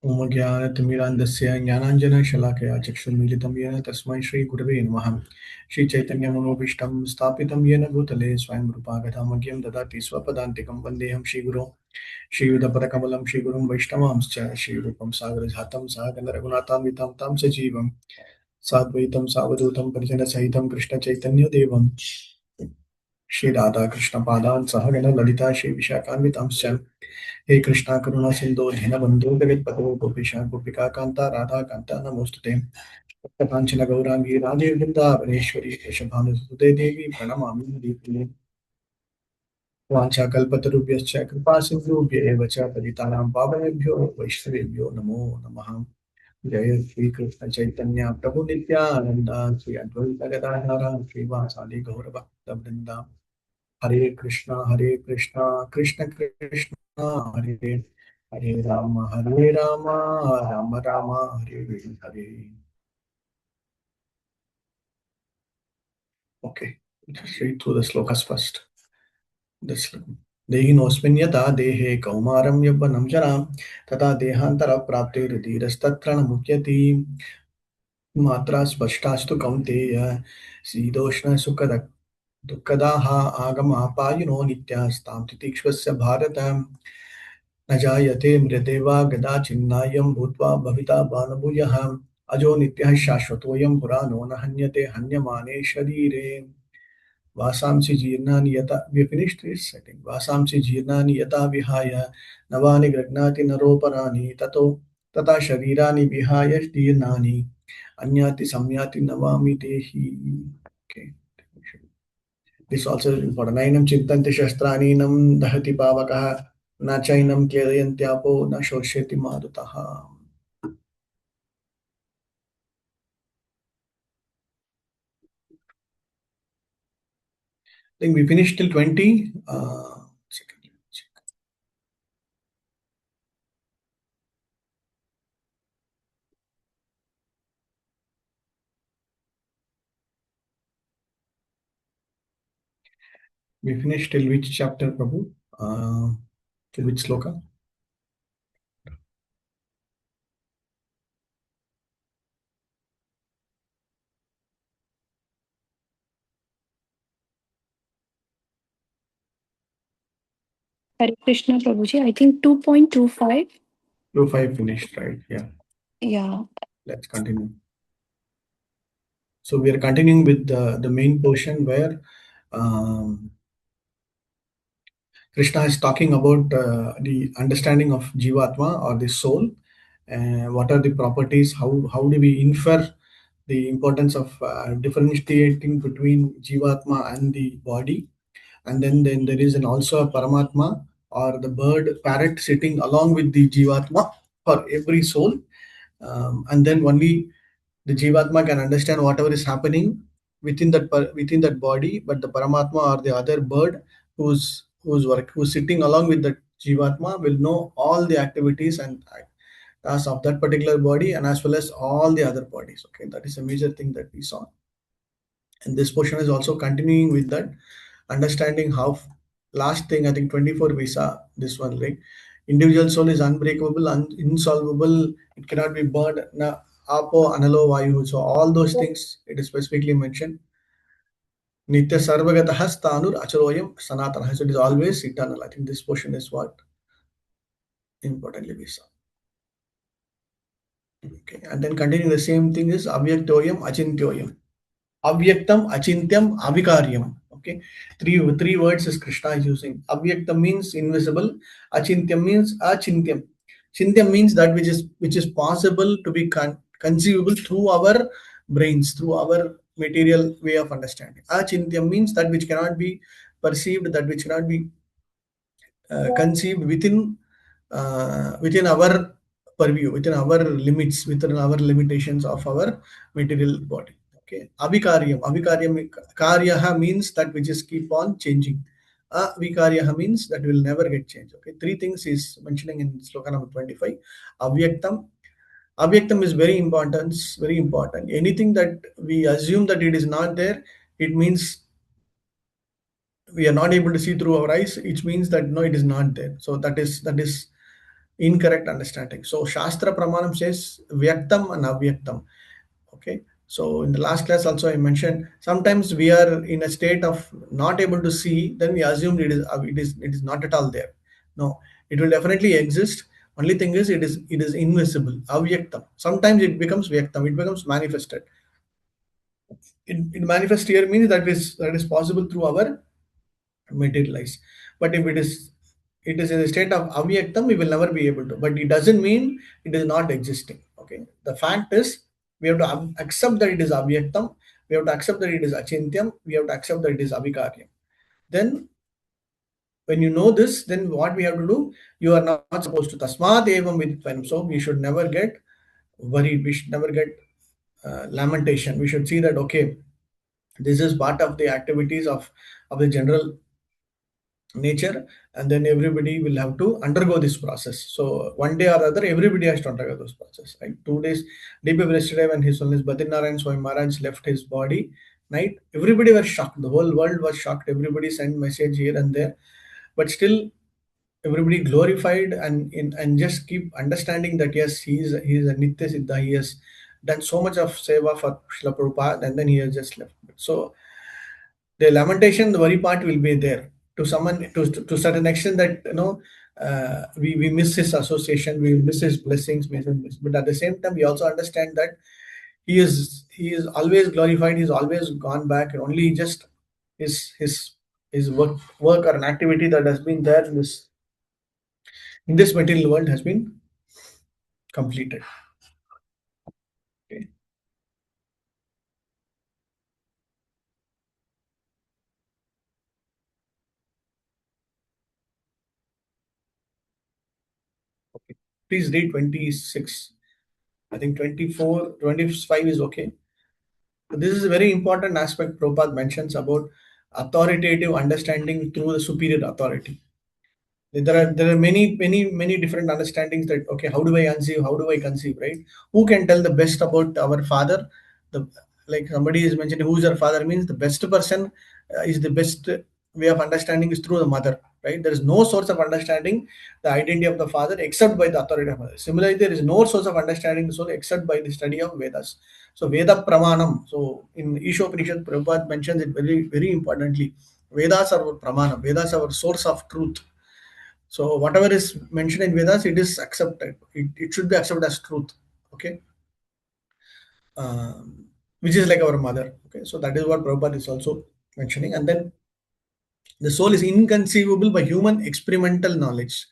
ओमज्ञानतिमिरान्धस्य ज्ञानाञ्जनशलाकया चक्षुर्मीलितं येन तस्मै श्रीगुरवे नमः। श्रीचैतन्यमनोभीष्टं स्थापितं येन भूतले स्वयं रूपा गदामह्यं ददाति स्वपदान्तिकं वन्देऽहं श्रीगुरो श्रीयुतपदकमलं श्रीगुरुं वैष्णवांश्च श्रीरूपं सागरजातं सागररघुनाथान्वितं तं सजीवं साद्वैतं सावधूतं परिजनसहितं कृष्णचैतन्यदेवं श्रीराधाकृष्णपादान् सहगण ललिता श्रीविशाखान्वितांश्च हे कृष्णा करुणा सिंधु दीनबंधु जगत्पते गोपीशा गोपिका कांता राधा कांता नमोस्तुते कांचन गौरांगी राधे वृंदावनेश्वरी केशभानुसुते देवी प्रणमामि हरिप्रिये वाञ्छाकल्पतरुभ्यश्च कृपा सिन्धुभ्य एव च पतितानां पावनेभ्यो वैष्णवेभ्यो नमो नमः। जय श्री कृष्ण चैतन्य प्रभु नित्यानंद श्री अद्वैत गदाधर श्रीवासादि गौरभक्तवृंदा हरे Krishna Krishna Krishna Hare Hare Ram Ram Ram Hare Hare. Okay, just read through the slokas first. This देहिनोऽस्मिन् यथा देहे कौमारं यौवनं जरा तथा देहान्तरप्राप्ते रुधिरस्तत्र न मुह्यति मात्रा स्पष्टास्तु कौन्तेय शीतोष्णसुखद दुःखदाः आगमापायिनो नित्यास्तां तितिक्ष्वस्य भारत न जायते मृते वा कदाचिन्नायं भूत्वा भविता बानभूयः अजो नित्यः शाश्वतोऽयं पुराणो न हन्यते हन्यमाने शरीरे वासांसि जीर्णानि यथा we finished this setting वासांसि जीर्णानि यथा विहाय नवानि गृह्णाति नरोपराणि ततो तथा शरीराणि विहाय जीर्णानि अन्याति संयाति नवामि देहि. Okay. This also is important. नैनं चिन्तन्ति शस्त्राणि न दहति पावकः न चैनं क्लेदयन्त्यापो न शोष्यति मारुतः. I think we finished till 20. Second. We finished till which chapter, Prabhu? Till which sloka? Hare Krishna Prabhuji, I think 2.25. 2.5 finished, right? Yeah. Yeah. Let's continue. So we are continuing with the main portion where um, Krishna is talking about the understanding of Jivatma or the soul, and what are the properties, how do we infer the importance of differentiating between Jivatma and the body, and then there is also a Paramatma or the bird parrot sitting along with the Jivatma for every soul, and then only the Jivatma can understand whatever is happening within that body, but the Paramatma or the other bird who's sitting along with the Jivatma will know all the activities and tasks of that particular body and as well as all the other bodies. Okay, that is a major thing that we saw. And this portion is also continuing with that, understanding how last thing I think 24 we saw this one, like individual soul is unbreakable, insolvable, it cannot be burned. Na apo analo vayu. So all those things it is specifically mentioned. Nitya sarvagatah stanur acharoyam sanatana. So it is always eternal. I think this portion is what importantly we saw. Okay, and then continuing the same thing is avyaktoyam achintyoyam. Avyaktam, Achintyam, Avikaryam. Okay, three words is Krishna is using. Avyaktam means invisible. Achintyam means achintyam. Chintyam means that which is possible to be conceivable through our brains, through our material way of understanding. Achintyam means that which cannot be perceived, that which cannot be conceived within our purview, within our limits, within our limitations of our material body. Okay, abhikaryam karyaha means that which is keep on changing. Avikaryaha means that will never get changed. Okay, three things is mentioning in sloka number 25. Avyaktam is very important, very important. Anything that we assume that it is not there, it means we are not able to see through our eyes, it means that no, it is not there. So that is incorrect understanding. So Shastra Pramanam says Vyaktam and Avyaktam. Okay. So in the last class also I mentioned sometimes we are in a state of not able to see, then we assume it is not at all there. No, it will definitely exist. Only thing is it is invisible, avyaktam. Sometimes it becomes vyaktam, it becomes manifested. It manifest here means that is possible through our materialize. But if it is in a state of avyaktam, we will never be able to. But it doesn't mean it is not existing. Okay. The fact is we have to accept that it is avyaktam. We have to accept that it is achintyam. We have to accept that it is avikaryam. Then when you know this, then what we have to do, you are not supposed to tasmat evam viditvam. So we should never get worried. We should never get lamentation. We should see that okay, this is part of the activities of the general nature, and then everybody will have to undergo this process. So one day or other everybody has to undergo this process, right? 2 days day before yesterday when his son is Badrinaran Swami Maharaj left his body, right? Everybody was shocked, the whole world was shocked, everybody sent message here and there, but still everybody glorified and just keep understanding that yes, he is a Nitya Siddha, he has done so much of seva for Srila Prabhupada, and then he has just left. So the lamentation, the worry part will be there to someone to certain extent that we miss his association, we miss his blessings, but at the same time we also understand that he is always glorified, he's always gone back, and only just his work or an activity that has been there in this material world has been completed. Okay. Okay. Please read 26. I think 24, 25 is okay. This is a very important aspect Prabhupada mentions about authoritative understanding through the superior authority. There are many different understandings that okay, how do I conceive, how do I conceive, right? Who can tell the best about our father? The Like somebody is mentioning who is our father means the best person is the best way of understanding is through the mother, right? There is no source of understanding the identity of the father except by the authority of mother. Similarly, there is no source of understanding the soul except by the study of Vedas. So Veda Pramanam. So in Ishopanishad, Prabhupada mentions it very importantly. Vedas are our Pramanam. Vedas are our source of truth. So whatever is mentioned in Vedas, it is accepted. It should be accepted as truth. Okay. Which is like our mother. Okay. So that is what Prabhupada is also mentioning. And then the soul is inconceivable by human experimental knowledge.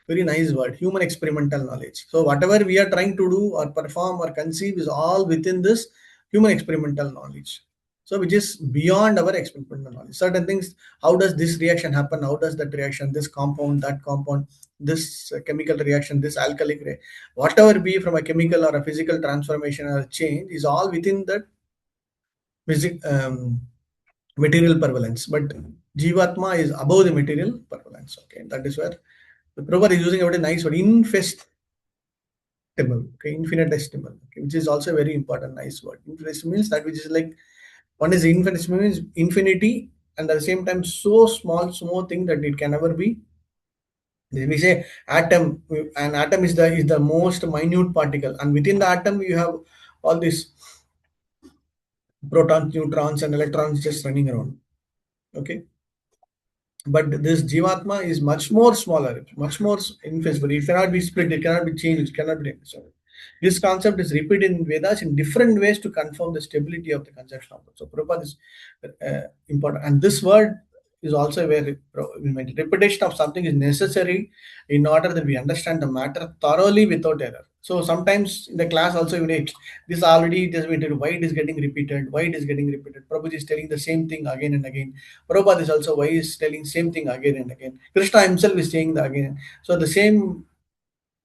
Very nice word, human experimental knowledge. So whatever we are trying to do or perform or conceive is all within this human experimental knowledge. So which is beyond our experimental knowledge. Certain things, how does this reaction happen, how does that reaction, this compound, that compound, this chemical reaction, this alkalic whatever be from a chemical or a physical transformation or change is all within that material prevalence. But Jivatma is above the material prevalence. Okay, that is where the Prabhupada is using a very nice word, okay, infinitesimal, okay, which is also a very important, nice word. Infinitesimal means that which is like one is infinitesimal means infinity, and at the same time so small thing that it can never be. We say atom, and atom is the most minute particle, and within the atom you have all these protons, neutrons, and electrons just running around. Okay, but this Jivatma is much more smaller, much more invisible. It cannot be split, it cannot be changed, it cannot be. So this concept is repeated in Vedas in different ways to confirm the stability of the conception of God. So Prabhupada is important. And this word is also where repetition of something is necessary in order that we understand the matter thoroughly without error. So sometimes in the class also, this already just waited, why it is getting repeated, why it is getting repeated. Prabhuji is telling the same thing again and again. Prabhupada is also why he is telling same thing again and again. Krishna himself is saying that again. So the same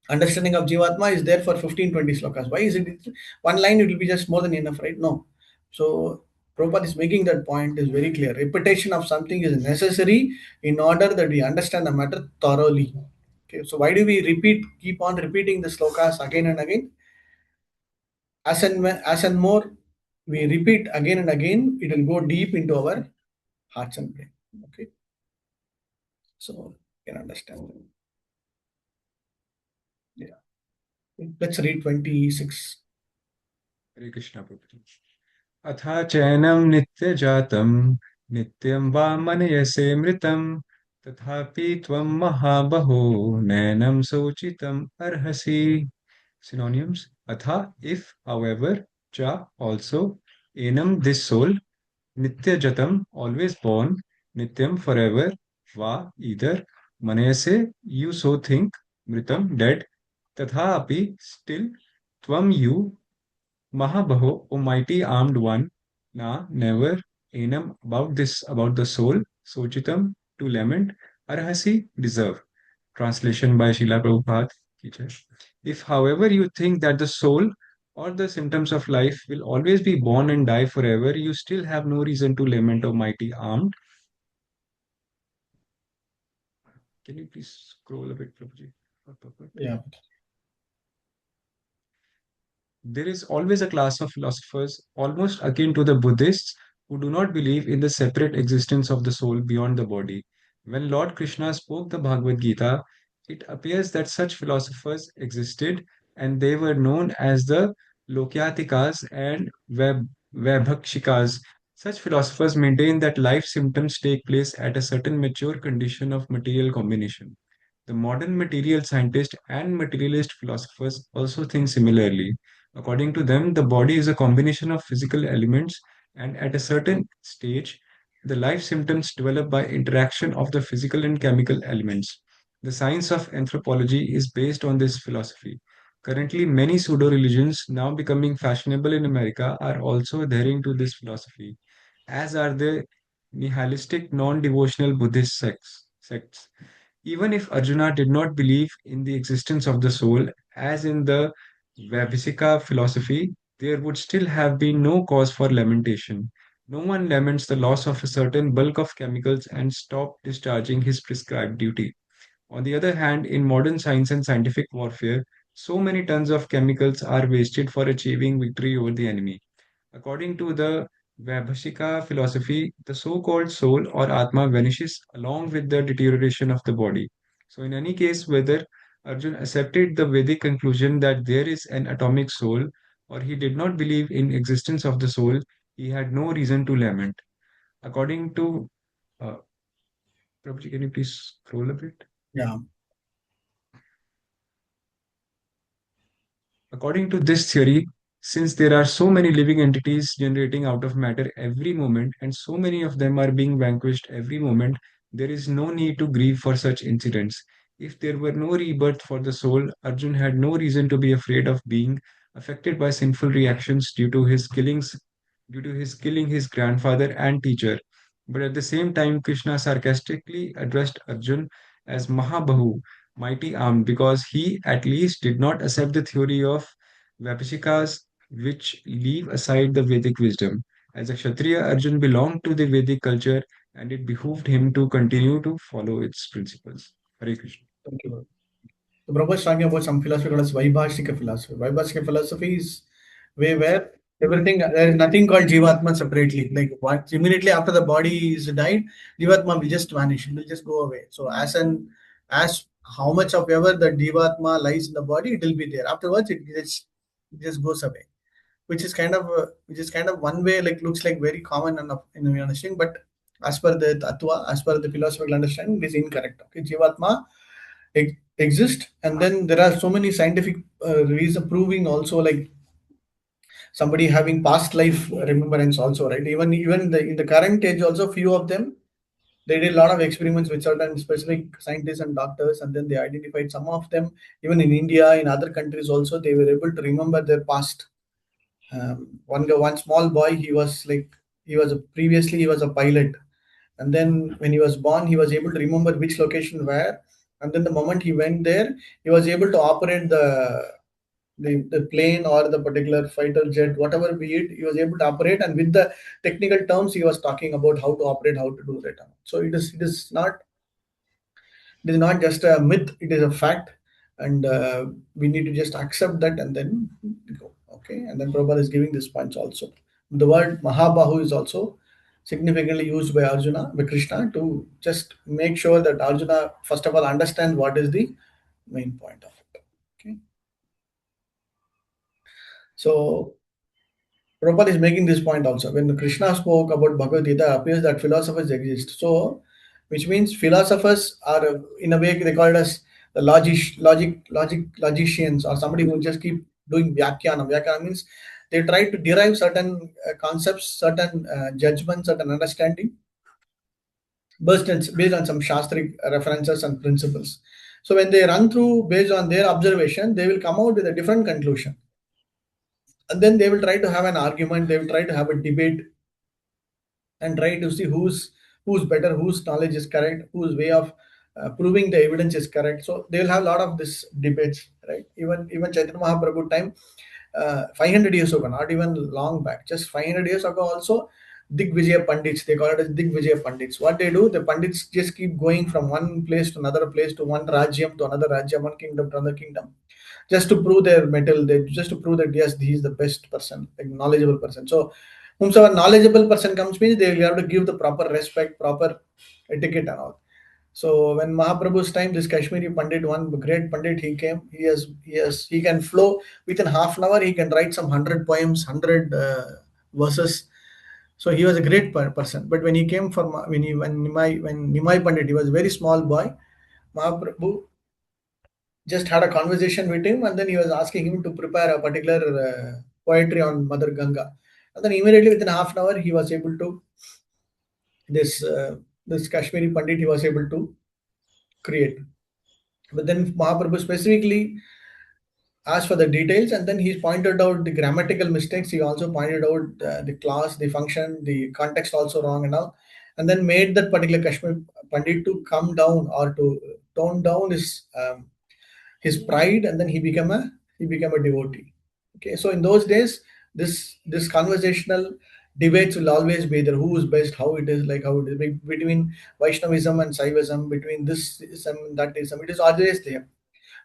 understanding of Jivatma is there for 15-20 slokas. Why is it one line? It will be just more than enough, right? No. So Prabhupada is making that point is very clear. Repetition of something is necessary in order that we understand the matter thoroughly. Okay, so why do we keep on repeating the slokas again and again? As and more we repeat again and again, it will go deep into our hearts and brain. Okay, so you can understand. Let's read 26. Hare Krishna Prabhuji. अथा चैनम नित्य जातम नित्यं वा मनयसे मृतं तथापि त्वं महाबहो नैनं शोचितम् अर्हसि. Synonyms. Atha, if, however, cha, also, enam, this soul, nitya jatam, always born, nityam, forever, va, either, manayase, you so think, mritam, dead, tatha api, still, tvam, you, Mahabaho, O mighty armed one, na, never, enam, about this, about the soul, sochitam, to lament, arhasi, deserve. Translation by Srila Prabhupada. Teacher. If, however, you think that the soul or the symptoms of life will always be born and die forever, you still have no reason to lament, O mighty armed. Can you please scroll a bit, Prabhuji? Yeah. There is always a class of philosophers, almost akin to the Buddhists, who do not believe in the separate existence of the soul beyond the body. When Lord Krishna spoke the Bhagavad Gita, it appears that such philosophers existed and they were known as the Lokyatikas and Vaibhakshikas. Such philosophers maintain that life symptoms take place at a certain mature condition of material combination. The modern material scientist and materialist philosophers also think similarly. According to them, the body is a combination of physical elements, and at a certain stage, the life symptoms develop by interaction of the physical and chemical elements. The science of anthropology is based on this philosophy. Currently, many pseudo religions, now becoming fashionable in America, are also adhering to this philosophy, as are the nihilistic, non devotional Buddhist sects. Even if Arjuna did not believe in the existence of the soul, as in the Vaibhasika philosophy, there would still have been no cause for lamentation. No one laments the loss of a certain bulk of chemicals and stop discharging his prescribed duty. On the other hand, in modern science and scientific warfare, so many tons of chemicals are wasted for achieving victory over the enemy. According to the Vaibhashika philosophy, the so-called soul or Atma vanishes along with the deterioration of the body. So in any case, whether Arjun accepted the Vedic conclusion that there is an atomic soul or he did not believe in existence of the soul, he had no reason to lament. According to uh, Prabhuji, can you please scroll a bit? Yeah. According to this theory, since there are so many living entities generating out of matter every moment, and so many of them are being vanquished every moment, there is no need to grieve for such incidents. If there were no rebirth for the soul, Arjun had no reason to be afraid of being affected by sinful reactions due to his killing his grandfather and teacher. But at the same time, Krishna sarcastically addressed Arjun as Mahabahu, mighty armed, because he at least did not accept the theory of Vapashikas, which leave aside the Vedic wisdom. As a Kshatriya, Arjun belonged to the Vedic culture and it behooved him to continue to follow its principles. Hare Krishna. Thank you. So Prabhupada is talking about some philosophy called as Vaibhashika philosophy. Vaibhashika philosophy is way where everything, there is nothing called Jivatma separately. Like what immediately after the body is died, Jivatma will just vanish, it will just go away. So as how much of ever the Jivatma lies in the body, it will be there. Afterwards it just goes away. Which is kind of one way, like looks like very common and in understanding, but as per the tattva, as per the philosophical understanding, it is incorrect. Okay, Jivatma exist, and then there are so many scientific reason proving also, like somebody having past life remembrance also, right? Even in the current age also, few of them, they did a lot of experiments with certain specific scientists and doctors, and then they identified some of them. Even in India, in other countries also, they were able to remember their past. One small boy, he was like, previously he was a pilot, and then when he was born, he was able to remember which location where, and then the moment he went there, he was able to operate the plane or the particular fighter jet, whatever be it, he was able to operate, and with the technical terms he was talking about how to operate, how to do that. So it is not just a myth, it is a fact, and we need to just accept that and then go. Okay, and then Prabhupada is giving this points also. The word Mahabahu is also significantly used by Arjuna, by Krishna, to just make sure that Arjuna, first of all, understand what is the main point of it. Okay. So Prabhupada is making this point also. When Krishna spoke about Bhagavad Gita, appears that philosophers exist. So, which means philosophers are, in a way, they call it as the logicians, or somebody who just keep doing vyakyanam. Vyakyanam means they try to derive certain concepts, certain judgments, certain understanding, based on some shastric references and principles. So when they run through based on their observation, they will come out with a different conclusion, and then they will try to have an argument. They will try to have a debate and try to see who's better, whose knowledge is correct, whose way of proving the evidence is correct. So they will have a lot of this debates, right? Even Chaitanya Mahaprabhu time, 500 years ago, not even long back, just 500 years ago also, Digvijaya Pandits, they call it as Digvijaya Pandits. What they do, the Pandits just keep going from one place to another place, to one Rajyam to another Rajyam, one kingdom to another kingdom, just to prove their metal, they just to prove that yes, he is the best person, like knowledgeable person. So whomsoever knowledgeable person comes means they will have to give the proper respect, proper etiquette and all. So when Mahaprabhu's time, this Kashmiri Pandit, one great Pandit, he came. He can flow within half an hour. He can write some 100 poems, 100 verses. So he was a great person. But when he came from when Nimai Pandit, he was a very small boy. Mahaprabhu just had a conversation with him, and then he was asking him to prepare a particular poetry on Mother Ganga. And then immediately within half an hour, he was able to this this Kashmiri Pandit, he was able to create. But then Mahaprabhu specifically asked for the details, and then he pointed out the grammatical mistakes. He also pointed out the class, the function, the context also wrong and all, and then made that particular Kashmir Pandit to come down or to tone down his pride, and then he became a devotee. Okay, so in those days, this conversational debates will always be there. Who is best? How it is, like how it is between Vaishnavism and Saivism, between this ism and that ism. It is always there.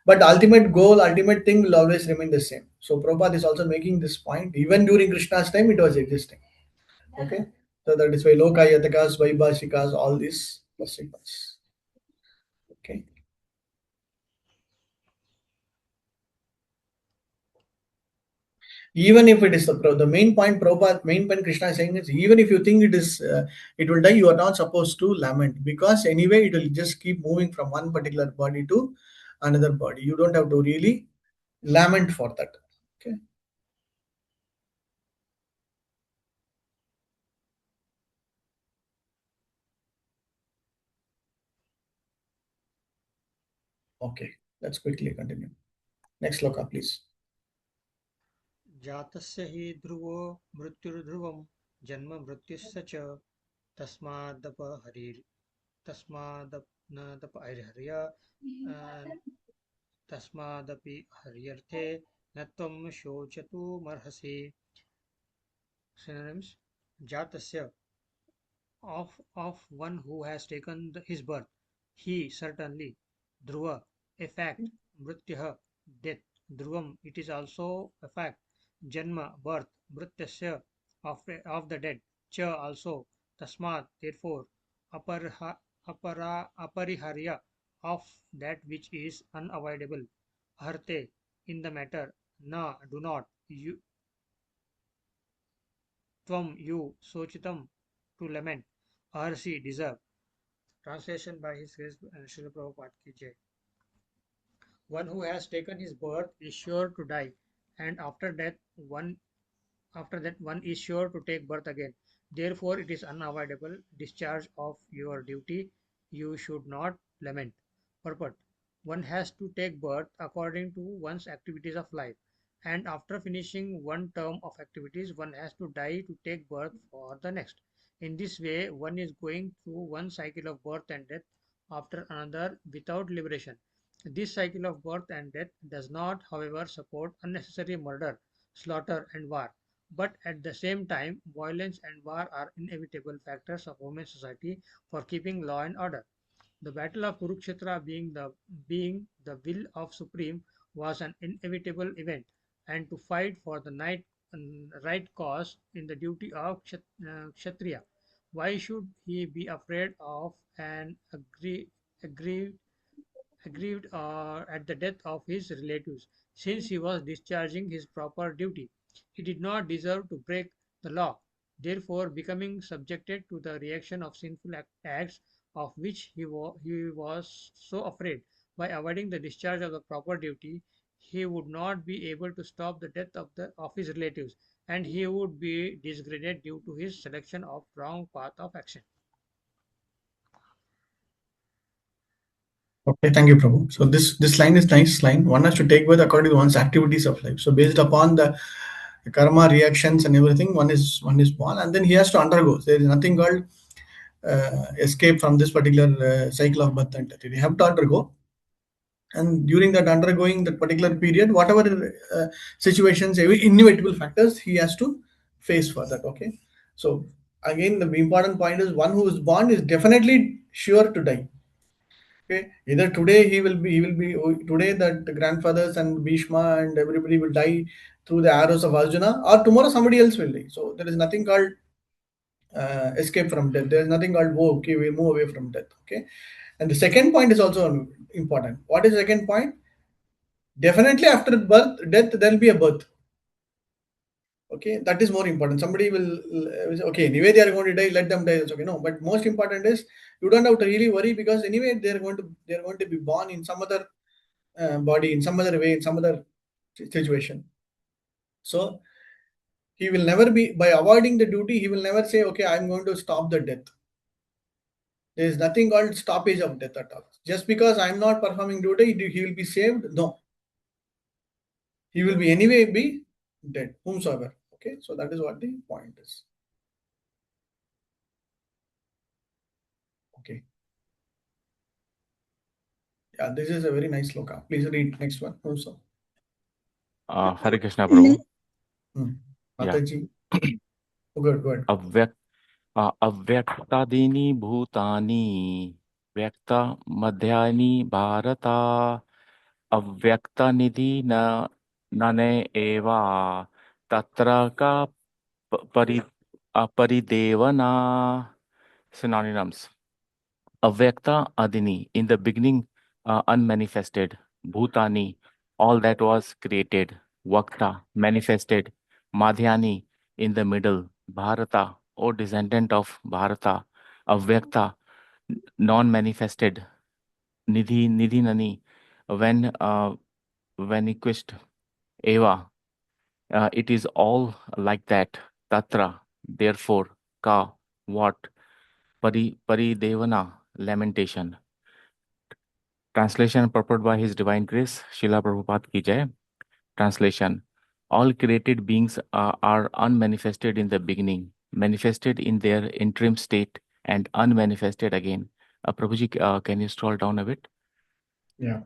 But ultimate goal, ultimate thing will always remain the same. So Prabhupada is also making this point. Even during Krishna's time, it was existing. Okay, so that is why Lokayatakas, Vaibhashikas, all these principles. Okay. Even if it is the main point, Prabhupada, main point Krishna is saying is, even if you think it will die, you are not supposed to lament, because anyway it will just keep moving from one particular body to another body. You don't have to really lament for that. Okay. Okay. Let's quickly continue. Next loka, please. जातस्य हि ध्रुवो मृत्युर्ध्रुवं जन्म मृत्युश्च च तस्मादपहरिर् तस्मादपहर्य तस्मादपि हर्यर्थे न त्वं शोचतुमर्हसि. Synonyms: Jatasya, of one who has taken his birth, he certainly; Dhruva, a fact; Mrityah, death; Dhruvam, it is also a fact; Janma, birth; Mrityasya, of the dead; Cha, also; Tasmat, therefore; Apariharya, of that which is unavoidable; Aharte, in the matter; Na, do not; Tvam, you; Sochitam, to lament; Aharsi, deserve. Translation by His Grace Srila Prabhupada ki Jai. One who has taken his birth is sure to die, and after that one is sure to take birth again. Therefore, it is unavoidable discharge of your duty. You should not lament. Purport: one has to take birth according to one's activities of life, and after finishing one term of activities, one has to die to take birth for the next. In this way, one is going through one cycle of birth and death after another without liberation. This cycle of birth and death does not, however, support unnecessary murder, slaughter, and war. But at the same time, violence and war are inevitable factors of human society for keeping law and order. The battle of Kurukshetra, being the will of Supreme, was an inevitable event, and to fight for the right cause in the duty of Kshatriya. Why should he be afraid of an aggrieved at the death of his relatives, since he was discharging his proper duty? He did not deserve to break the law. Therefore, becoming subjected to the reaction of sinful acts of which he was so afraid, by avoiding the discharge of the proper duty, he would not be able to stop the death of his relatives, and he would be disgraded due to his selection of wrong path of action. Okay, thank you, Prabhu. So this line is nice line. One has to take birth according to one's activities of life. So based upon the karma reactions and everything, one is born, and then he has to undergo. There is nothing called escape from this particular cycle of birth and death. You have to undergo, and during that undergoing that particular period, whatever situations, inevitable factors, he has to face for that. Okay, so again, the important point is one who is born is definitely sure to die. Okay, either today he will be today that the grandfathers and Bhishma and everybody will die through the arrows of Arjuna, or tomorrow somebody else will die. So there is nothing called escape from death. There is nothing called, oh, okay, we move away from death. Okay, and the second point is also important. What is the second point? Definitely after birth, death, there will be a birth. Okay, that is more important. Somebody will say, okay, anyway they are going to die, let them die. That's okay. No, but most important is you don't have to really worry, because anyway they are going to be born in some other body, in some other way, in some other situation. So he will never be, by avoiding the duty, he will never say, okay, I'm going to stop the death. There is nothing called stoppage of death at all. Just because I'm not performing duty, he will be saved. No, he will be anyway be dead, whomsoever. Okay, so that is what the point is. Okay, yeah, this is a very nice sloka. Please read next one also. Hare Krishna, Prabhu. Yeah. Mataji. Oh, good. अव्यक्तादीनि भूतानि व्यक्त मध्यानि भारत अव्यक्तनिधि नने एवा तत्र का परिदेवना. Synonyms. Avyakta Adini, in the beginning, unmanifested. Bhutani, all that was created. Vakta, manifested. Madhyani, in the middle. Bharata, O descendant of Bharata. Avyakta, non-manifested. Nidhinani, when equist. Eva, it is all like that. Tatra, therefore. Ka, what? Paridevana, lamentation. Translation purported by His Divine Grace, Srila Prabhupada Ki Jai. Translation. All created beings are unmanifested in the beginning, manifested in their interim state, and unmanifested again. Prabhuji, can you scroll down a bit? Yeah.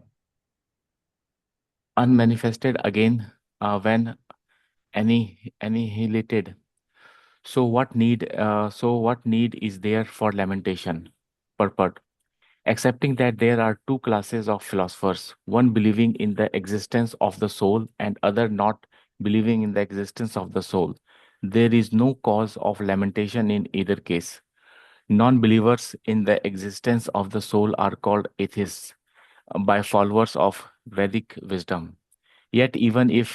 Unmanifested again when annihilated. So what need is there for lamentation? Purport. Accepting that there are two classes of philosophers, one believing in the existence of the soul and other not believing in the existence of the soul. There is no cause of lamentation in either case. Non-believers in the existence of the soul are called atheists by followers of Vedic wisdom. Yet even if,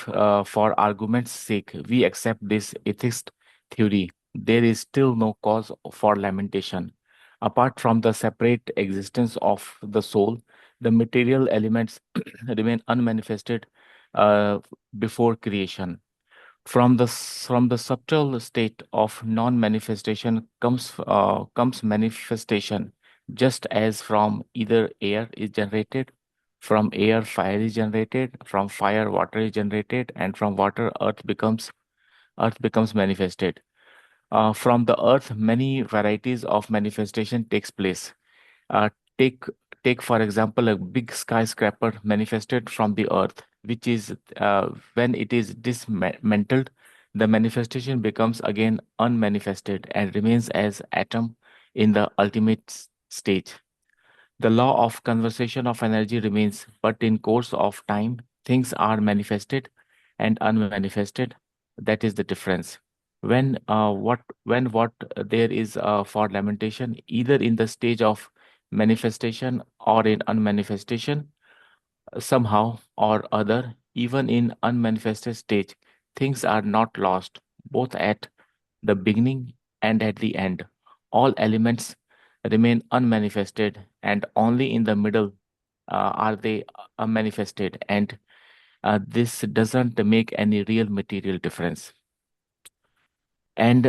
for argument's sake, we accept this atheist theory, there is still no cause for lamentation. Apart from the separate existence of the soul, the material elements remain unmanifested before creation. From the subtle state of non-manifestation comes manifestation, just as from either air is generated, from air fire is generated, from fire water is generated, and from water earth becomes manifested. From the earth, many varieties of manifestation takes place. Uh, take for example a big skyscraper manifested from the earth, which is when it is dismantled, the manifestation becomes again unmanifested and remains as atom in the ultimate stage. The law of conservation of energy remains, but in course of time, things are manifested and unmanifested. That is the difference. When what there is for lamentation, either in the stage of manifestation or in unmanifestation, somehow or other, even in unmanifested stage, things are not lost, both at the beginning and at the end. All elements remain unmanifested, and only in the middle are they manifested, and this doesn't make any real material difference. And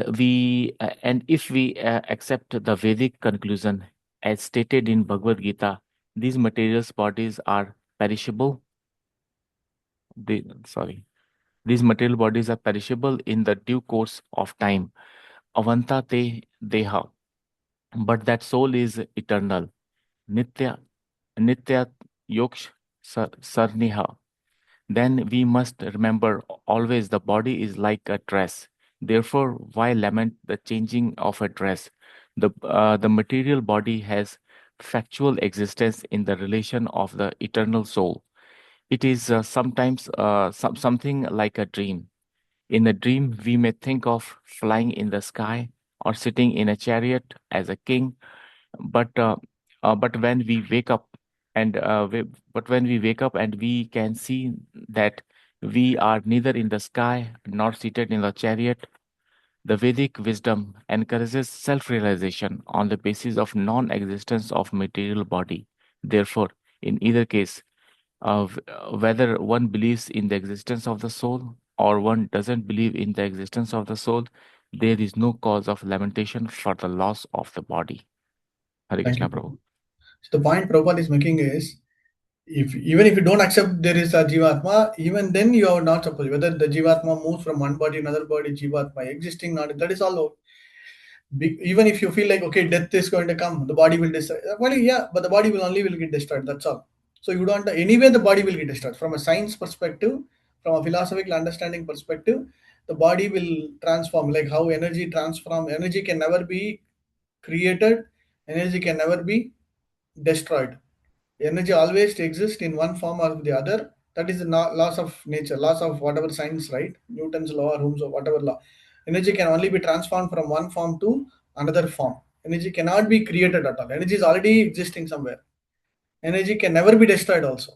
if we accept the Vedic conclusion as stated in Bhagavad Gita, these materials bodies are perishable. These material bodies are perishable in the due course of time. Avanta te deha, but that soul is eternal. Nitya Nitya Yoksh Sarniha. Then we must remember always the body is like a dress. Therefore, why lament the changing of a dress? The material body has factual existence in the relation of the eternal soul. It is sometimes something like a dream. In a dream, we may think of flying in the sky or sitting in a chariot as a king, but but when we wake up and we can see that we are neither in the sky nor seated in the chariot. The Vedic wisdom encourages self-realization on the basis of non-existence of material body. Therefore, in either case, whether one believes in the existence of the soul or one doesn't believe in the existence of the soul, there is no cause of lamentation for the loss of the body. Hare Thank Krishna, you. Prabhu. So the point Prabhupada is making is, if even if you don't accept there is a Jivatma, even then you are not supposed, whether the Jivatma moves from one body to another body, Jivatma existing, not, that is all. Even if you feel like, okay, death is going to come, the body will destroy. Well, yeah, but the body will only will get destroyed. That's all. So you don't, anyway the body will get destroyed. From a science perspective, from a philosophical understanding perspective, the body will transform, like how energy transform. Energy can never be created. Energy can never be destroyed. Energy always exists in one form or the other. That is the laws of nature, laws of whatever science, right? Newton's law, or Ohm's or whatever law. Energy can only be transformed from one form to another form. Energy cannot be created at all. Energy is already existing somewhere. Energy can never be destroyed also.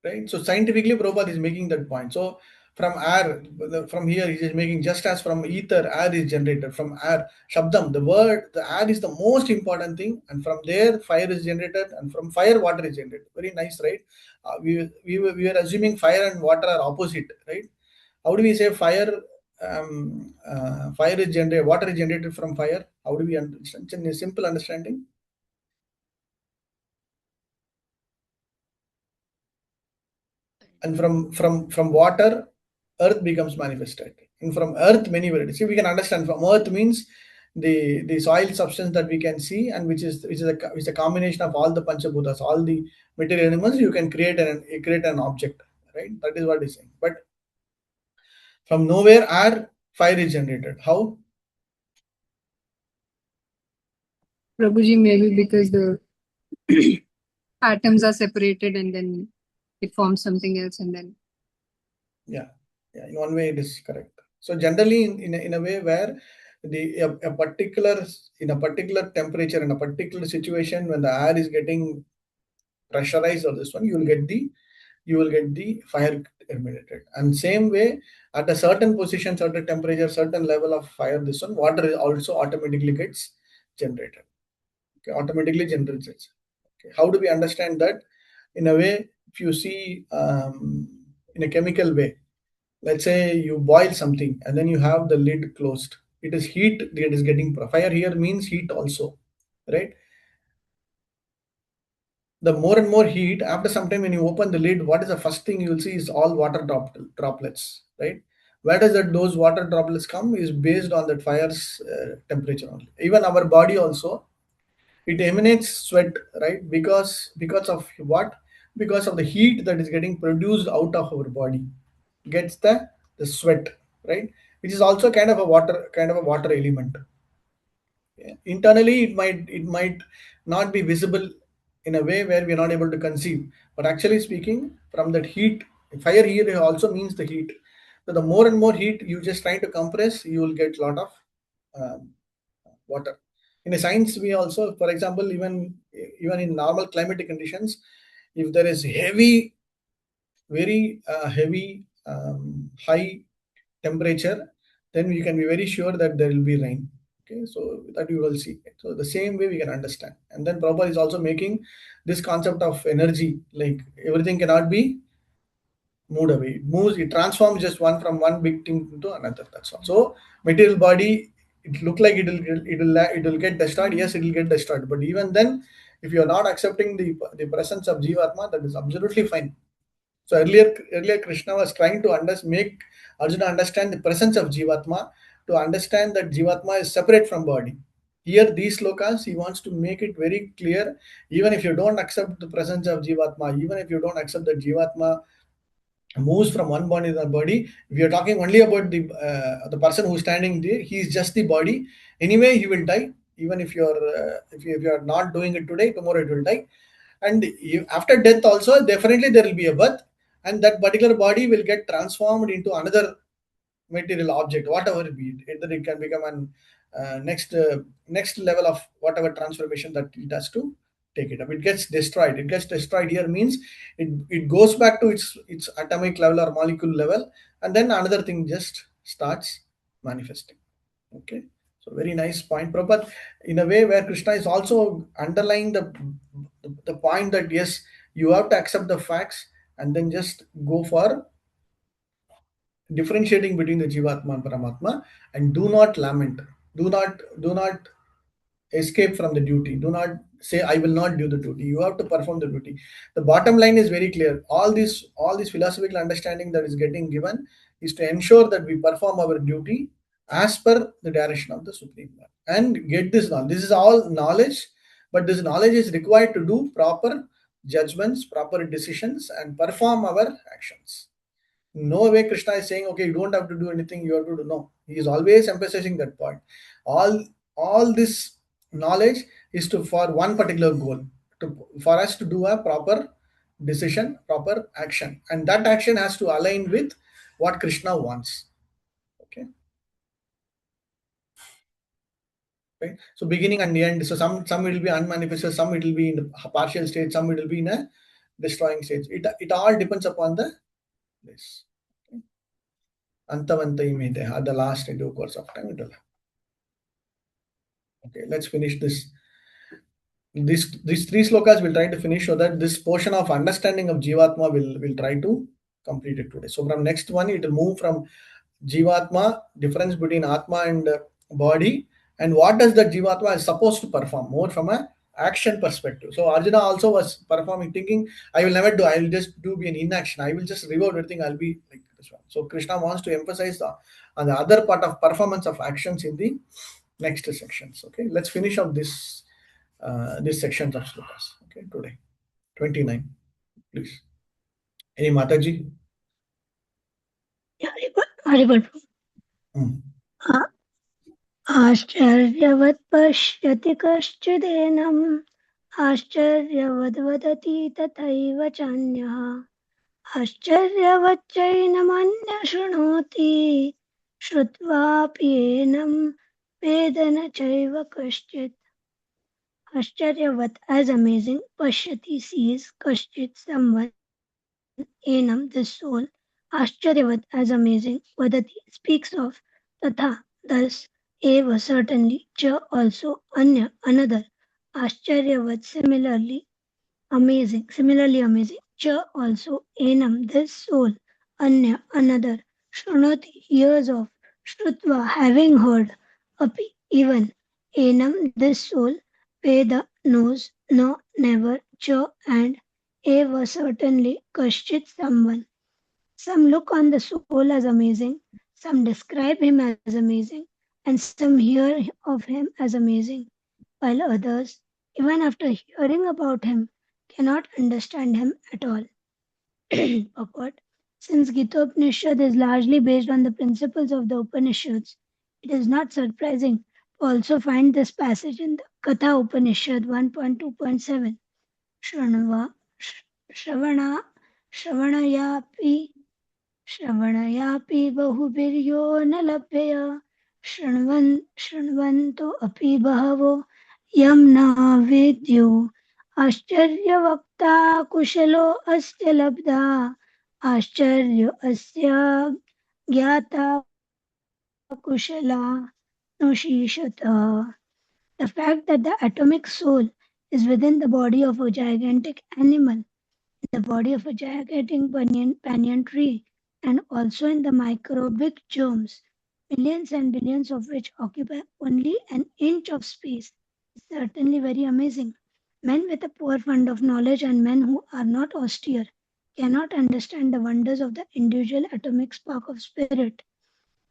Right? So scientifically, Prabhupada is making that point. So from air, from here, he is making, just as from ether, air is generated. From air, Shabdam, the word, the air is the most important thing. And from there, fire is generated. And from fire, water is generated. Very nice, right? We were assuming fire and water are opposite, right? How do we say fire? Fire is generated, water is generated from fire. How do we understand? In a simple understanding. And from water, earth becomes manifested, and from earth many varieties. See, we can understand from earth means the soil substance that we can see, and which is a combination of all the panchabhutas, all the material elements. You can create an object, right? That is what he's saying. But from nowhere, air, fire is generated. How? Prabhuji, maybe because the atoms are separated and then it forms something else and then. Yeah, in one way it is correct. So generally, in a way where a particular, in a particular temperature, in a particular situation, when the air is getting pressurized, or this one, you will get the fire emanated. And same way, at a certain position, certain temperature, certain level of fire, this one, water also automatically gets generated. Okay, automatically generates. Okay, how do we understand that? In a way, if you see, in a chemical way, let's say you boil something and then you have the lid closed, it is heat that is getting, fire here means heat also, right? The more and more heat, after some time when you open the lid, what is the first thing you will see is all water droplets, right? Where does those water droplets come is based on that fire's temperature only. Even our body also, it emanates sweat, right? Because of what? Because of the heat that is getting produced out of our body, gets the sweat, right? Which is also kind of a water element. Yeah. Internally, it might not be visible in a way where we are not able to conceive, but actually speaking, from that heat, fire here also means the heat. So the more and more heat you just try to compress, you will get a lot of um, water. In a science, we also, for example, even in normal climatic conditions, if there is heavy very heavy, high temperature, then we can be very sure that there will be rain. Okay, so that you will see. So the same way we can understand. And then Prabhupada is also making this concept of energy, like everything cannot be moved away. It moves, it transforms just one from one big thing into another. That's all. So material body, it look like it will get destroyed. Yes, it will get destroyed. But even then, if you are not accepting the presence of Jivatma, that is absolutely fine. So earlier Krishna was trying to make Arjuna understand the presence of Jivatma, to understand that Jivatma is separate from body. Here, these slokas, he wants to make it very clear. Even if you don't accept the presence of Jivatma, even if you don't accept that Jivatma moves from one body to the body, if you're talking only about the person who's standing there, he's just the body. Anyway, he will die. Even if you're not doing it today, tomorrow it will die. And after death also, definitely there will be a birth, and that particular body will get transformed into another material object, whatever it be. Either it can become an next level of whatever transformation that it has to take it up. It gets destroyed. It gets destroyed here means it goes back to its atomic level or molecule level, and then another thing just starts manifesting. Okay, so very nice point, Prabhupada. In a way where Krishna is also underlying the point that yes, you have to accept the facts and then just go for differentiating between the Jivatma and Paramatma, and do not lament. Do not escape from the duty. Do not say I will not do the duty. You have to perform the duty. The bottom line is very clear. All this philosophical understanding that is getting given is to ensure that we perform our duty as per the direction of the Supreme Lord. And get this knowledge. This is all knowledge, but this knowledge is required to do proper judgments, proper decisions, and perform our actions. No way Krishna is saying, okay, you don't have to do anything, you have to do. No, he is always emphasizing that point. All this knowledge is to for one particular goal, for us to do a proper decision, proper action, and that action has to align with what Krishna wants. Okay. Right. So beginning and the end. So some will be unmanifested, some it will be in a partial state, some it will be in a destroying state. It all depends upon the this. Antavantai Mete, at the last due course of time. Okay, let's finish this. These three slokas we'll try to finish so that this portion of understanding of Jivatma will try to complete it today. So from next one, it will move from Jivatma, difference between Atma and body, and what does the Jivatma is supposed to perform, more from a action perspective. So Arjuna also was performing, thinking, I will never do, I will just do be an inaction, I will just reward everything, I'll be like this one. So Krishna wants to emphasize on the other part of performance of actions in the next sections. Okay, let's finish up this sections of slokas. Okay, today 29, please. Any Mataji? Haribo. Hmm. आश्चर्यवत् पश्यति कश्चिदेनम् आश्चर्यवद् वदति तथैव चान्यः आश्चर्यवच्चैनमन्यः शृणोति श्रुत्वाप्येनं वेद न चैव कश्चित्. Ascharyavat, as amazing, pashyati, sees, kashchit, someone, enam, this soul, Ascharyavat, as amazing, vadati, speaks of, tatha, thus, eva, certainly, cha, also, anya, another, Ascharyavat, similarly amazing, cha, also, enam, this soul, anya, another, shrunoti, hears of, shrutva, having heard, api, even, enam, this soul, Veda knows, no, never, cha, and eva, certainly, kashchit, someone. Some look on the soul as amazing, some describe him as amazing, and some hear of him as amazing, while others, even after hearing about him, cannot understand him at all. Purport. Since Gita Upanishad is largely based on the principles of the Upanishads, it is not surprising to also find this passage in the Katha Upanishad 1.2.7. Shranava, Shravana, Shravanayapi, Shravanayapi Bahubiryo Nalabhya, Shranvanto Api Bahavo, Yam Na Vedyo, Ascharya Vakta Kushalo Astya Labdha, आश्चर्य अस्य ज्ञाता कुशला नुशीषतः. The fact that the atomic soul is within the body of a gigantic animal, in the body of a gigantic banyan tree, and also in the microbic germs, millions and billions of which occupy only an inch of space, is certainly very amazing. Men with a poor fund of knowledge and men who are not austere cannot understand the wonders of the individual atomic spark of spirit,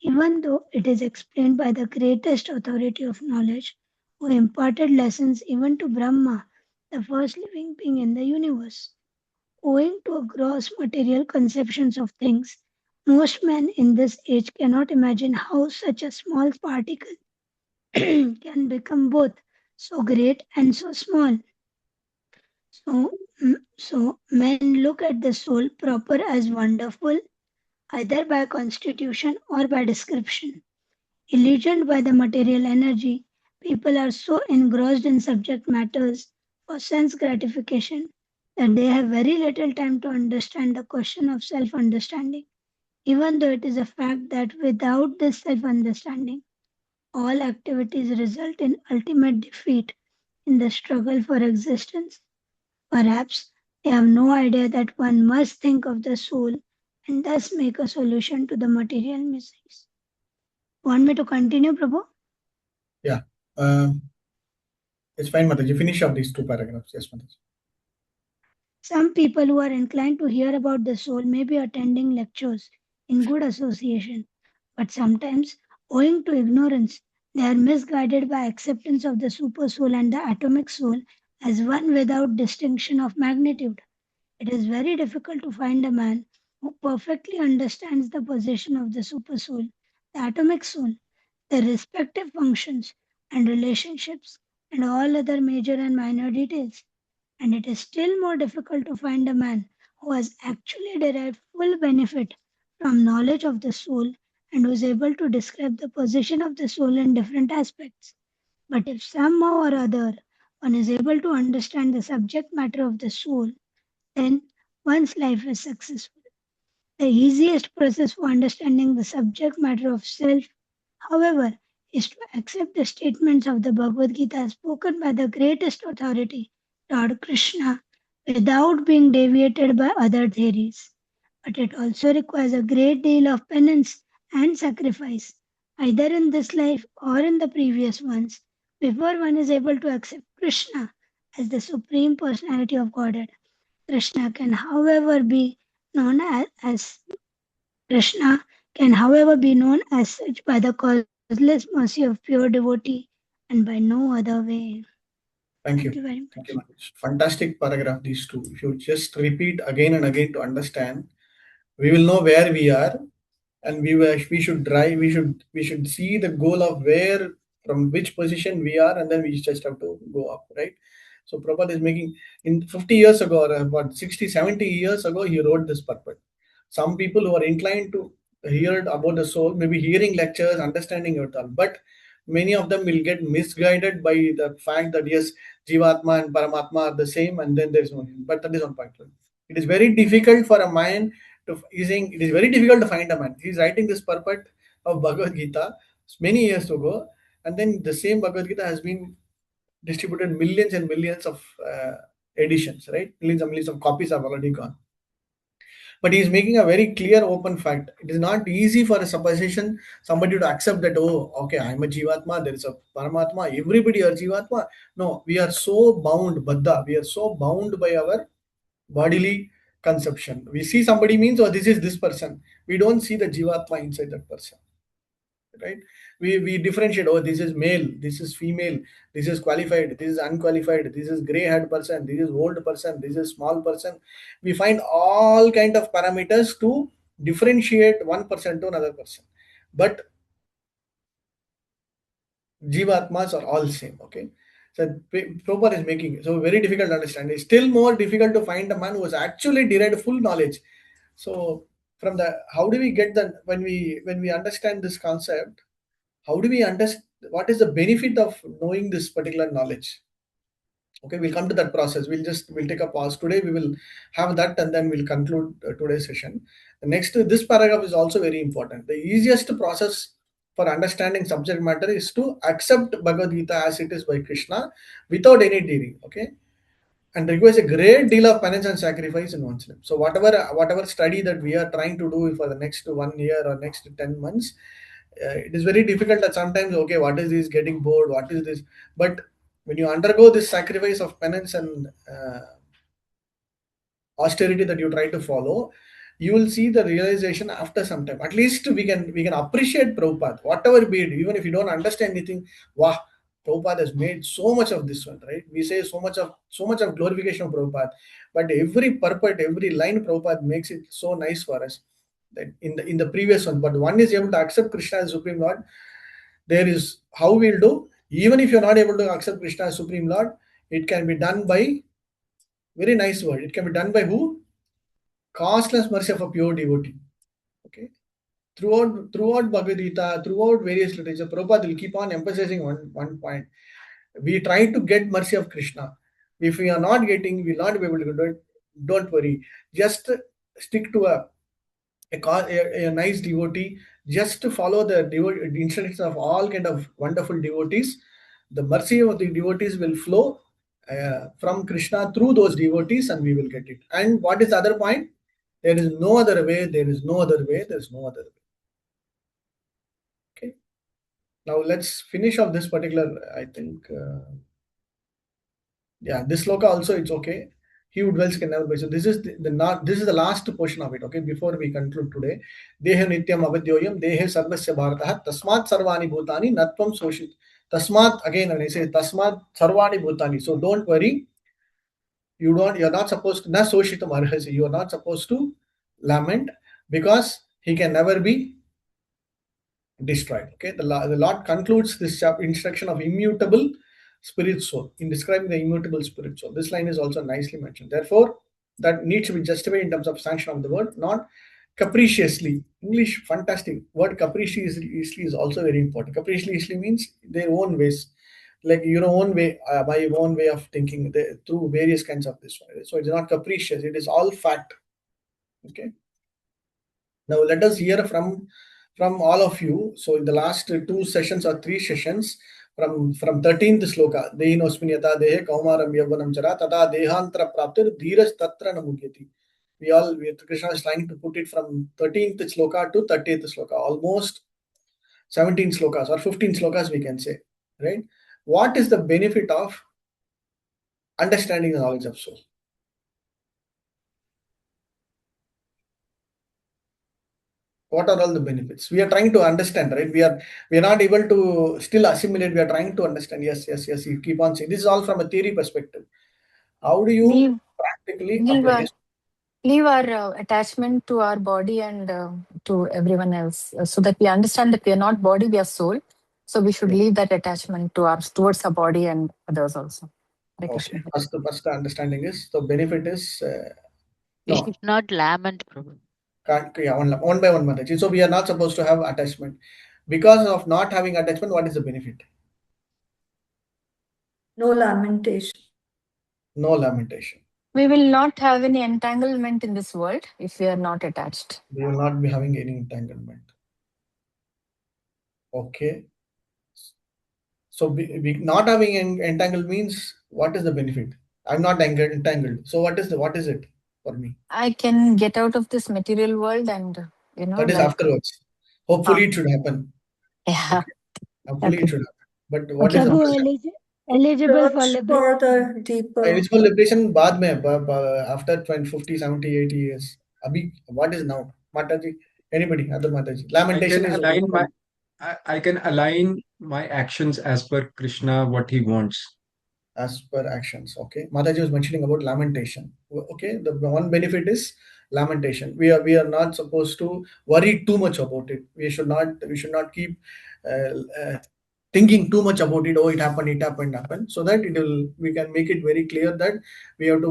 even though it is explained by the greatest authority of knowledge, who imparted lessons even to Brahma, the first living being in the universe. Owing to a gross material conceptions of things, most men in this age cannot imagine how such a small particle can become both so great and so small. So men look at the soul proper as wonderful, either by constitution or by description. Illusioned by the material energy, people are so engrossed in subject matters for sense gratification that they have very little time to understand the question of self understanding, even though it is a fact that without this self understanding, all activities result in ultimate defeat in the struggle for existence. Perhaps they have no idea that one must think of the soul and thus make a solution to the material miseries. Want me to continue, Prabhu? Yeah. It's fine, Mataji. Finish up these two paragraphs. Yes, Mataji. Some people who are inclined to hear about the soul may be attending lectures in good association, but sometimes, owing to ignorance, they are misguided by acceptance of the super soul and the atomic soul as one without distinction of magnitude. It is very difficult to find a man who perfectly understands the position of the super soul, the atomic soul, their respective functions and relationships, and all other major and minor details. And it is still more difficult to find a man who has actually derived full benefit from knowledge of the soul and who is able to describe the position of the soul in different aspects. But if somehow or other one is able to understand the subject matter of the soul, then one's life is successful. The easiest process for understanding the subject matter of self, however, is to accept the statements of the Bhagavad Gita spoken by the greatest authority, Lord Krishna, without being deviated by other theories. But it also requires a great deal of penance and sacrifice, either in this life or in the previous ones, before one is able to accept Krishna as the Supreme Personality of Godhead. Krishna can, however, be known as Krishna can, however, be known as such by the causeless mercy of pure devotee and by no other way. Thank Thank you. you very much. Thank you much. Fantastic paragraph, these two. If you just repeat again and again to understand, we will know where we are, and we should drive. We should see the goal of where, from which position we are, and then we just have to go up, right? So Prabhupada is making, in 50 years ago, or about 60, 70 years ago, he wrote this purport. Some people who are inclined to hear about the soul, maybe hearing lectures, understanding it all, but many of them will get misguided by the fact that yes, Jivatma and Paramatma are the same, and then there is no. But that is one point. It is very difficult for a man to using. It is very difficult to find a man. He is writing this purport of Bhagavad Gita many years ago, and then the same Bhagavad Gita has been distributed millions and millions of editions, right? Millions of copies have already gone. But he is making a very clear, open fact. It is not easy for a supposition, somebody to accept that, oh, okay, I'm a Jivatma, there is a Paramatma, everybody are Jivatma. No, we are so bound, Baddha, we are so bound by our bodily conception. We see somebody means, oh, this is this person. We don't see the Jivatma inside that person, right? We differentiate, oh, this is male, this is female, this is qualified, this is unqualified, this is gray haired person, this is old person, this is small person. We find all kind of parameters to differentiate one person to another person, but Jivatmas are all same, okay? So Prabhupada is making so very difficult to understand. It's still more difficult to find a man who has actually derived full knowledge. So from the, how do we get the, when we understand this concept, how do we understand what is the benefit of knowing this particular knowledge? Okay, we'll come to that process. We'll take a pause today. We will have that, and then we'll conclude today's session. The next, this paragraph is also very important. The easiest process for understanding subject matter is to accept Bhagavad Gita as it is by Krishna without any dealing. Okay, and requires a great deal of penance and sacrifice in one's life. So whatever study that we are trying to do for the next 1 year or next 10 months, it is very difficult that sometimes, okay, what is this, getting bored, what is this, but when you undergo this sacrifice of penance and austerity that you try to follow, you will see the realization after some time. At least we can appreciate Prabhupada, whatever be it, even if you don't understand anything. Wow, Prabhupada has made so much of this one, right? We say so much of glorification of Prabhupada, but every purport, every line Prabhupada makes it so nice for us. That in the previous one, but one is able to accept Krishna as Supreme Lord. There is how we'll do. Even if you're not able to accept Krishna as Supreme Lord, it can be done by, very nice word, it can be done by who? Costless mercy of a pure devotee. Okay. Throughout Bhagavad Gita, throughout various literature, Prabhupada will keep on emphasizing one point. We try to get mercy of Krishna. If we are not getting, we will not be able to do it. Don't worry. Just stick to a nice devotee. Just to follow the instructions of all kind of wonderful devotees. The mercy of the devotees will flow from Krishna through those devotees, and we will get it. And what is the other point? There is no other way. There is no other way. There is no other way. Okay. Now let's finish off this particular. I think, yeah, this sloka also it's okay. He who dwells can never be. So this is this is the last portion of it. Okay, before we conclude today, Dehe nityam avadyoyam Dehe sarvasya bharatah tasmat sarvani bhutani natvam soshit. Tasmat, again, when I say tasmat sarvani bhutani. So don't worry. You're not supposed to na soshitam arhasi. You are not supposed to lament, because he can never be destroyed. Okay, the Lord concludes this instruction of immutable spirit soul in describing the immutable spirit soul. This line is also nicely mentioned. Therefore, that needs to be justified in terms of sanction of the word, not capriciously. English, fantastic word. Capriciously is also very important. Capriciously means their own ways, like your own way, my own way of thinking, through various kinds of this. So it's not capricious. It is all fact. Okay. Now let us hear from all of you. So in the last 2 sessions or 3 sessions, from 13th sloka, Dehinosminyata Dehe Kaumaram Yavvanam Chara Tata Dehantara Praptir Dheeraj Tatra Namugyati. Krishna is trying to put it from 13th sloka to 30th sloka, almost 17 slokas or 15 slokas we can say, right? What is the benefit of understanding the knowledge of soul? What are all the benefits? We are trying to understand, right? We are not able to still assimilate. We are trying to understand. Yes. You keep on saying this is all from a theory perspective. How do you Leave, practically leave apply? our, Yes. leave our attachment to our body and to everyone else, so that we understand that we are not body, we are soul. So we should leave that attachment towards our body and others also. Hare Okay. Krishna. First understanding is the benefit is We no. should not lament, Prabhu. Yeah, one by one, Mataji. So we are not supposed to have attachment. Because of not having attachment, what is the benefit? No lamentation. No lamentation. We will not have any entanglement in this world if we are not attached. We will not be having any entanglement. Okay. So not having entangled means, what is the benefit? I'm not entangled. So what is it for me? I can get out of this material world and, That is like, afterwards. Hopefully it should happen. yeah. Okay. Hopefully it Okay. should happen. But what Okay. is the Prabhu eligible for Search liberation. for the deeper. eligible liberation baad mein, after 20, 50, 70, 80 years. Abhi, what is now? Mataji, anybody, other Mataji. Lamentation is I can align my actions as per Krishna what he wants. as per actions. Okay. Mataji was mentioning about lamentation. Okay. The one benefit is lamentation. We are not supposed to worry too much about it. We should not keep thinking too much about it. Oh, it happened. So that we can make it very clear that we have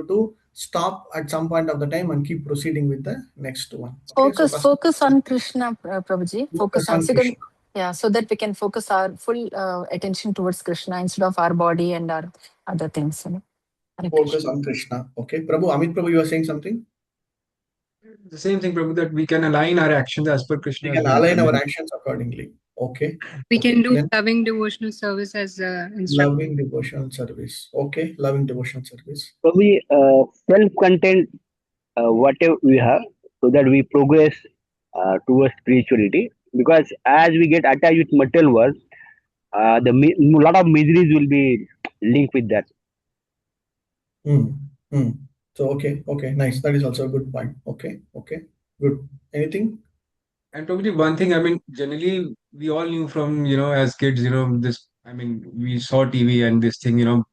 to stop at some point of the time and keep proceeding with the next one. Okay. So Focus on Krishna, Prabhuji. Focus focus on on Krishna. Yeah, so that we can focus our full attention towards Krishna instead of our body and our other things. Hare Focus Krishna. on Krishna. Okay, Prabhu, Amit Prabhu, you are saying something? The same thing, Prabhu, that we can align our actions as per We Krishna's can will. align our actions accordingly. Okay. We Okay. can do Then loving devotional service as instructed. loving devotional service. Okay, loving devotional service. Probably self-content, whatever we have, so that we progress towards spirituality. Because as we get attached with material world, lot of miseries will be linked with that. Hmm. Hmm. So okay, nice. That is also a good point. Okay, good. Anything? And probably one thing, I mean, generally, we all knew from, as kids, this, I mean, we saw TV and this thing,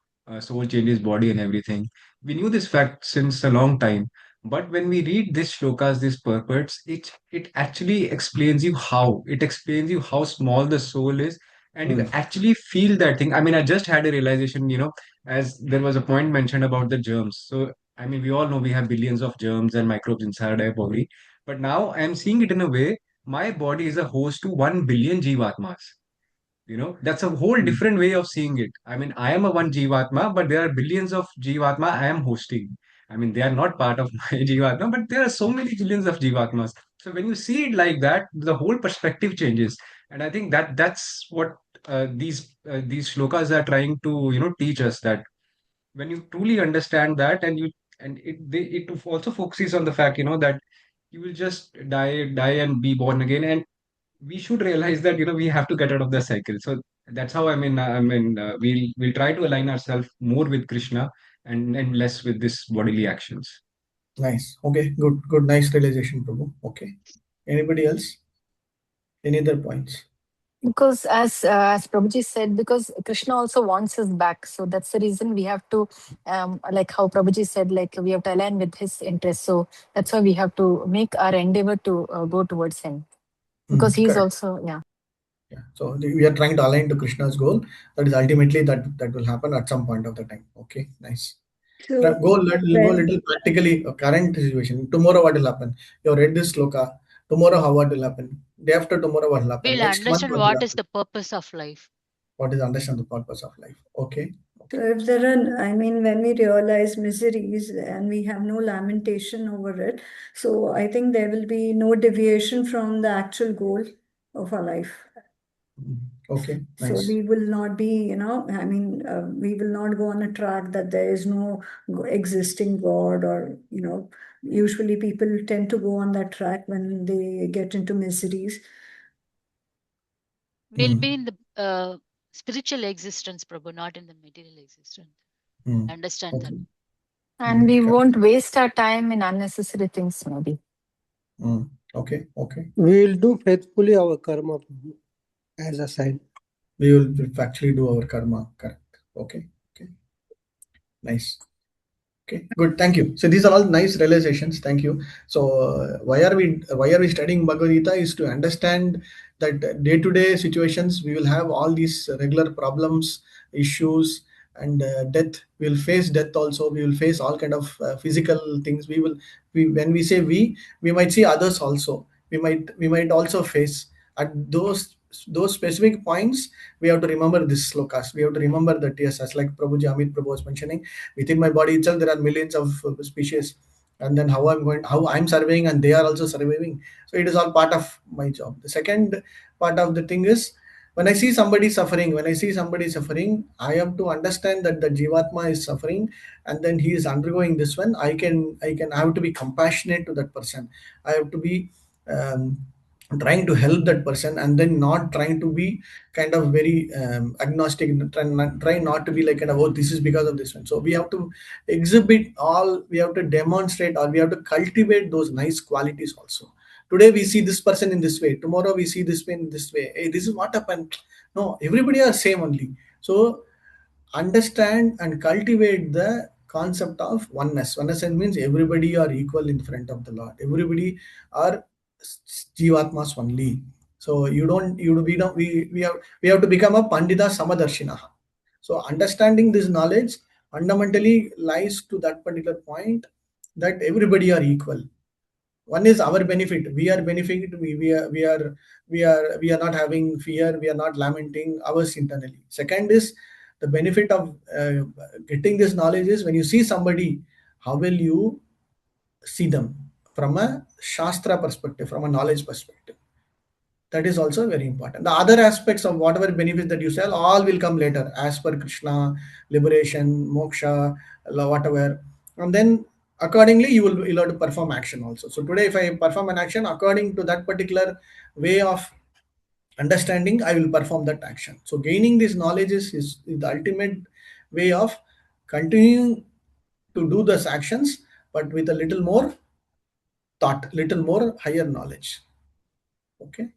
soul changes body and everything. We knew this fact since a long time. But when we read this shlokas, these purports, it actually explains you how. It explains you how small the soul is, and you Hmm. actually feel that thing. I mean, I just had a realization, as there was a point mentioned about the germs. So, I mean, we all know we have billions of germs and microbes inside our body. But now I'm seeing it in a way my body is a host to 1 billion Jivatmas. That's a whole Hmm. different way of seeing it. I mean, I am a one Jivatma, but there are billions of Jivatma I am hosting. I mean, they are not part of my Jivatma, but there are so many billions of Jivatmas. So when you see it like that, the whole perspective changes. And I think that's what these shlokas are trying to teach us, that when you truly understand that, and it also focuses on the fact that you will just die and be born again, and we should realize that we have to get out of the cycle. So that's how we'll try to align ourselves more with Krishna, and less with this bodily actions. Nice. Okay, good. Nice realization, Prabhu. Okay. Anybody else? Any other points? Because as Prabhuji said, because Krishna also wants us back, so that's the reason we have to, like how Prabhuji said, like we have to align with his interests. So that's why we have to make our endeavor to go towards him, because he is Correct. also Yeah. So we are trying to align to Krishna's goal. That is ultimately that will happen at some point of the time. Okay. Nice. So Go when little practically. Current situation. Tomorrow what will happen? You have read this sloka. Tomorrow how what will happen? Day after tomorrow what will happen? We'll Next month understand what will what is happen? the purpose of life. What is understand the purpose of life? Okay. so if there are, I mean, when we realize miseries and we have no lamentation over it, so I think there will be no deviation from the actual goal of our life. Okay. So Nice. we will not be, I mean, we will not go on a track that there is no existing God, or, usually people tend to go on that track when they get into miseries. We'll be in the spiritual existence, Prabhu, not in the material existence. Understand that. Okay. and we Correct. won't waste our time in unnecessary things, maybe. Okay. We will do faithfully our karma as a sign. We will actually do our karma. Correct. Okay. Nice. Okay, good. Thank you. So these are all nice realizations. Thank you. So why are we studying Bhagavad Gita is to understand that day-to-day situations we will have all these regular problems, issues, and death. We will face death also. We will face all kind of physical things. When we say we might see others also. We might also face at those specific points. We have to remember this slokas. We have to remember that, yes, as like Prabhuji Amit Prabhu was mentioning, within my body itself there are millions of species, and then how I'm surviving and they are also surviving. So it is all part of my job. The second part of the thing is, when I see somebody suffering, I have to understand that the jivatma is suffering, and then he is undergoing this one. I have to be compassionate to that person. I have to be um, trying to help that person, and then not trying to be kind of very agnostic, try not to be like kind of, oh, this is because of this one. So we have to we have to demonstrate, or we have to cultivate those nice qualities also. Today we see this person in this way, tomorrow we see this way in this way. Hey, this is what happened. No, everybody are same only. So understand and cultivate the concept of oneness. Oneness means everybody are equal in front of the Lord. Everybody are jivatmas only. So you don't you we don't we have to become a pandita samadarshina. So understanding this knowledge fundamentally lies to that particular point, that everybody are equal. One is our benefit. We are benefiting. We are not having fear. We are not lamenting ours internally. Second is the benefit of getting this knowledge is when you see somebody, how will you see them from a Shastra perspective, from a knowledge perspective? That is also very important. The other aspects of whatever benefits that you sell, all will come later as per Krishna, liberation, moksha, whatever. And then accordingly, you'll have to perform action also. So today, if I perform an action according to that particular way of understanding, I will perform that action. So gaining this knowledge is the ultimate way of continuing to do those actions, but with a little more thought, little more higher knowledge. Okay.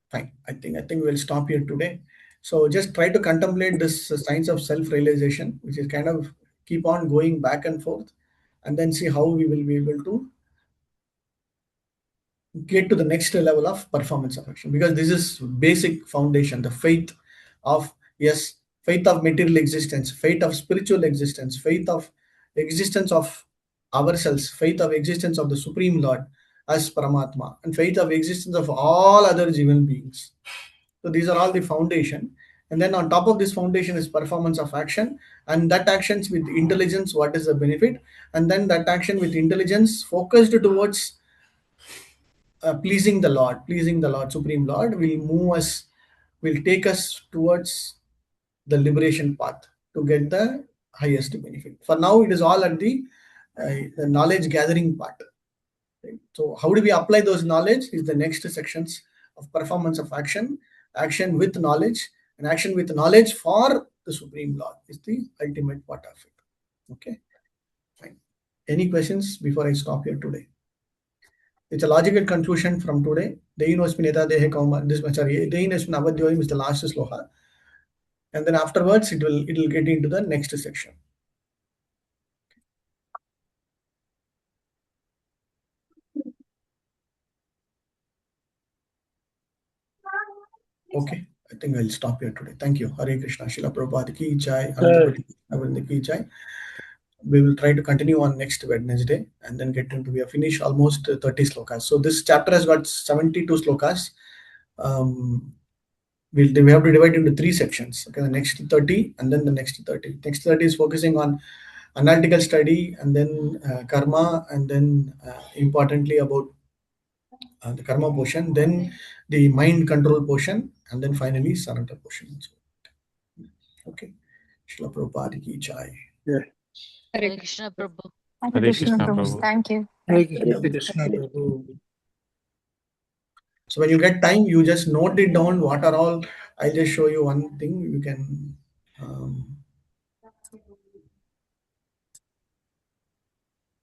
Fine. I think we'll stop here today. So just try to contemplate this science of self-realization, which is kind of keep on going back and forth, and then see how we will be able to get to the next level of performance of action. Because this is basic foundation, the faith of, yes, faith of material existence, faith of spiritual existence, faith of existence of ourselves, faith of existence of the Supreme Lord as Paramatma, and faith of existence of all other human beings. So these are all the foundation. And then on top of this foundation is performance of action, and that actions with intelligence, what is the benefit? And then that action with intelligence focused towards pleasing the Lord, Supreme Lord, will move us, will take us towards the liberation path to get the highest benefit. For now, it is all at the knowledge gathering part. Right? So how do we apply those knowledge is the next sections of performance of action, action with knowledge, and action with knowledge for the Supreme Lord is the ultimate part of it. Okay, fine. Any questions before I stop here today? It's a logical conclusion from today. Dehinosmineta dehe kauma, this much. Dehinosmin avadyoyim is the last sloka, and then afterwards it will get into the next section. Okay, I think I'll stop here today. Thank you. Hare Krishna. Srila Prabhupada ki jai. Anantapati Avrinda ki jai. We will try to continue on next Wednesday and then get into, we have finished almost 30 slokas. So this chapter has got 72 slokas. We have to divide into 3 sections. Okay, the next 30 and then the next 30. Next 30 is focusing on analytical study, and then karma, and then importantly about the karma portion, then the mind control portion, and then finally surrender portion. Okay. Srila Prabhupada ki jai. Yeah. Hare Krishna Prabhu. Hare Krishna, Prabhu. Thank you. Hare Krishna Prabhu. So when you get time, you just note it down. What are all? I'll just show you one thing. You can.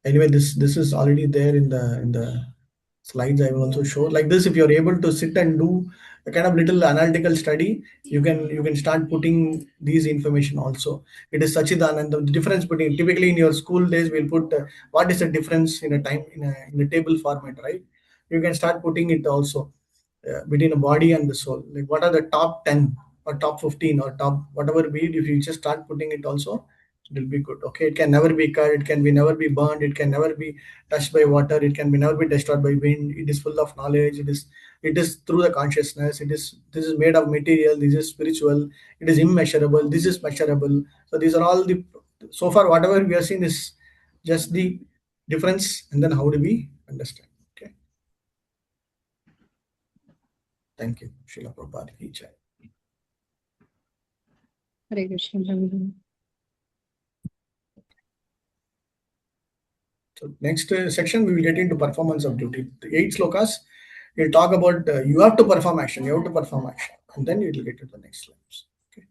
Anyway, this is already there in the slides. I will also show like this. If you're able to sit and do a kind of little analytical study, you can start putting these information also. It is Sachidanand. The difference between, typically in your school days, we'll put what is the difference in a time in a table format, right? You can start putting it also between a body and the soul. Like what are the top 10 or top 15 or top whatever be it, if you just start putting it also, it will be good. Okay, it can never be cut, it can be never be burned, it can never be touched by water, it can be never be destroyed by wind. It is full of knowledge. It is through the consciousness. This is made of material. This is spiritual. It is immeasurable. This is measurable. So these are all the, so far whatever we are seeing is just the difference, and then how do we understand? Okay. Thank you. Srila Prabhupada ki jai. Hare Krishna Prabhu. So next section we will get into performance of duty. The 8 slokas will talk about you have to perform action. You have to perform action, and then it will get to the next slides. Okay.